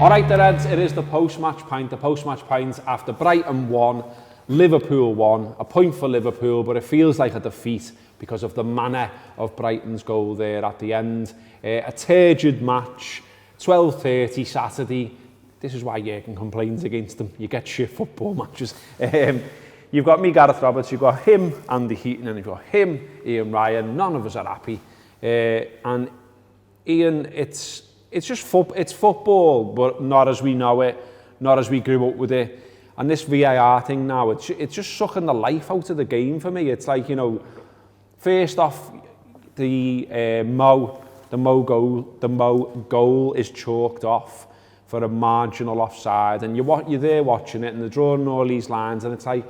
All right, the Reds, it is the post-match pint. The post-match pint after Brighton won, Liverpool won, a point for Liverpool, but it feels like a defeat because of the manner of Brighton's goal there at the end. A turgid match, 12:30 Saturday. This is why Jürgen complains against them. You get shit football matches. You've got me, Gareth Roberts, you've got him, Andy Heaton, and you've got him, Ian Ryan. None of us are happy. And Ian, it's just it's football, but not as we know it, not as we grew up with it. And this VAR thing now, it's just sucking the life out of the game for me. It's like, you know, first off, the Mo goal is chalked off for a marginal offside, and you're there watching it, and they're drawing all these lines, and it's like,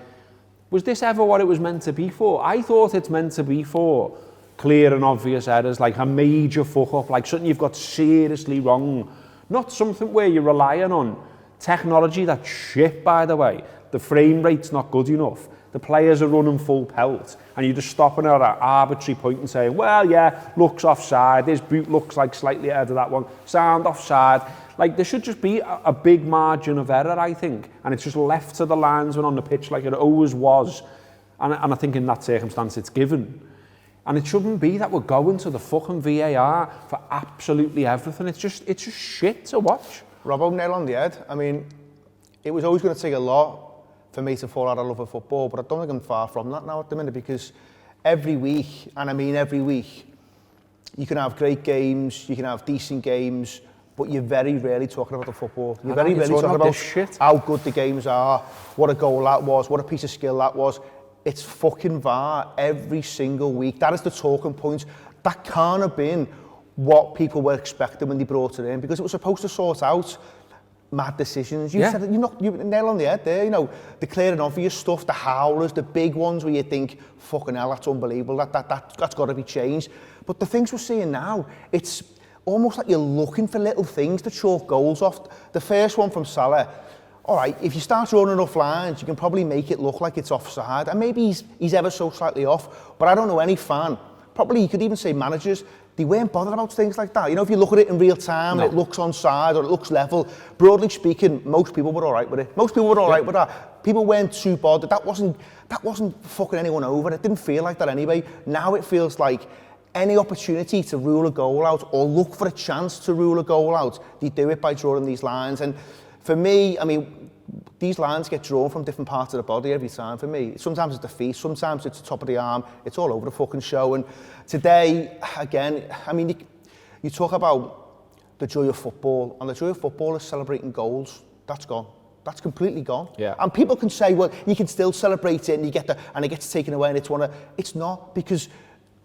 was this ever what it was meant to be for? I thought it's meant to be for clear and obvious errors, like a major fuck up, like something you've got seriously wrong, not something where you're relying on technology that's shit, by the way. The frame rate's not good enough. The players are running full pelt, and you're just stopping at an arbitrary point and saying, well, yeah, looks offside, this boot looks like slightly ahead of that one, sound offside. Like, there should just be a big margin of error, I think, and it's just left to the linesman on the pitch like it always was, and I think in that circumstance it's given. And it shouldn't be that we're going to the fucking VAR for absolutely everything. It's just shit to watch. Robbo, nail on the head. I mean, it was always going to take a lot for me to fall out of love of football, but I don't think I'm far from that now at the minute, because every week, and I mean every week, you can have great games, you can have decent games, but you're very rarely talking about the football. You're very rarely talking about how good the games are, what a goal that was, what a piece of skill that was. It's fucking VAR every single week. That is the talking point. That can't have been what people were expecting when they brought it in, because it was supposed to sort out mad decisions. You said it, you nail on the head there, you know, the clear and obvious stuff, the howlers, the big ones where you think, fucking hell, that's unbelievable, that's got to be changed. But the things we're seeing now, it's almost like you're looking for little things to chalk goals off. The first one from Salah, all right, if you start drawing enough lines, you can probably make it look like it's offside, and maybe he's ever so slightly off, but I don't know any fan, probably you could even say managers, they weren't bothered about things like that. You know, if you look at it in real time, and it looks onside or it looks level, broadly speaking, most people were all right with it. Most people were all right with that. People weren't too bothered. That wasn't fucking anyone over. It didn't feel like that anyway. Now it feels like any opportunity to rule a goal out or look for a chance to rule a goal out, they do it by drawing these lines. And for me, I mean, these lines get drawn from different parts of the body every time for me. Sometimes it's the feet, sometimes it's the top of the arm, it's all over the fucking show. And today, again, I mean, you talk about the joy of football, and the joy of football is celebrating goals. That's gone. That's completely gone. Yeah. And people can say, well, you can still celebrate it, and it gets taken away, and it's not, because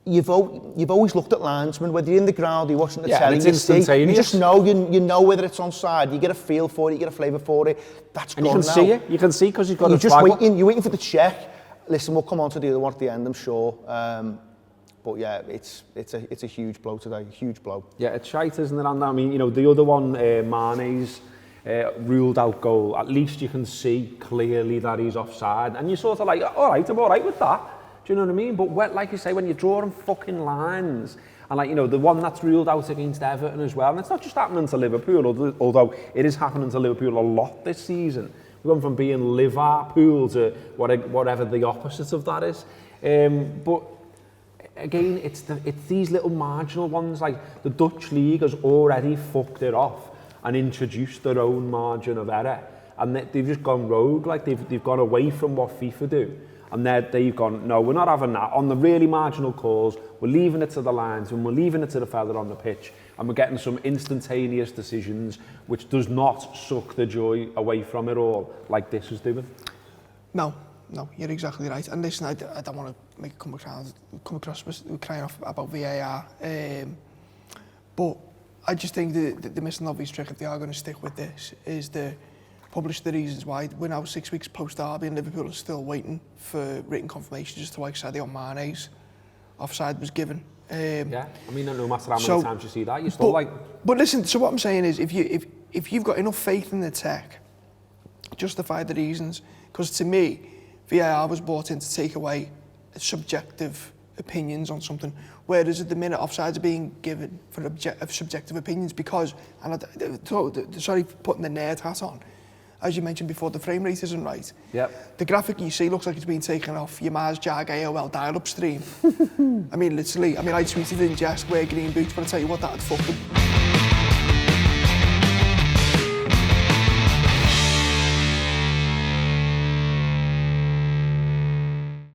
you've always looked at linesmen, whether you're in the ground, you're watching the telly, it's instantaneous. you just know, you know whether it's onside, you get a feel for it, you get a flavour for it. That's and gone you can now. see it. You can see because you've got you're a just flag. you're waiting for the check. Listen, we'll come on to the other one at the end, I'm sure. But yeah, it's a huge blow today, huge blow. Yeah, it's shite, isn't it? And I mean, you know, the other one, Mane's ruled out goal. At least you can see clearly that he's offside, and you're sort of like, all right, I'm all right with that. Do you know what I mean? But like you say, when you're drawing fucking lines, and like, you know, the one that's ruled out against Everton as well, and it's not just happening to Liverpool, although it is happening to Liverpool a lot this season. We've gone from being Liverpool to whatever the opposite of that is. But again, it's these little marginal ones, like the Dutch league has already fucked it off and introduced their own margin of error, and they've just gone rogue, like they've gone away from what FIFA do. And they've gone, no, we're not having that. On the really marginal calls, we're leaving it to the lines, and we're leaving it to the fella on the pitch, and we're getting some instantaneous decisions, which does not suck the joy away from it all, like this is doing. No, you're exactly right. And listen, I don't want to come across crying off about VAR, but I just think the missing obvious trick, if they are going to stick with this, is the publish the reasons why. We're now 6 weeks post-derby, and Liverpool is still waiting for written confirmation as to why Sadio Mane's offside was given. Yeah, I mean, no matter how many times you see that, you're still But listen, so what I'm saying is, if you've got enough faith in the tech, justify the reasons. Because to me, VAR was brought in to take away a subjective opinions on something, whereas at the minute offsides are being given for subjective opinions because, and sorry for putting the nerd hat on, as you mentioned before, the frame rate isn't right. Yep. The graphic you see looks like it's been taken off your Mars Jag AOL dial-up stream. I mean, literally, I tweeted in jest, wear green boots, but I tell you what, that'd fuck them.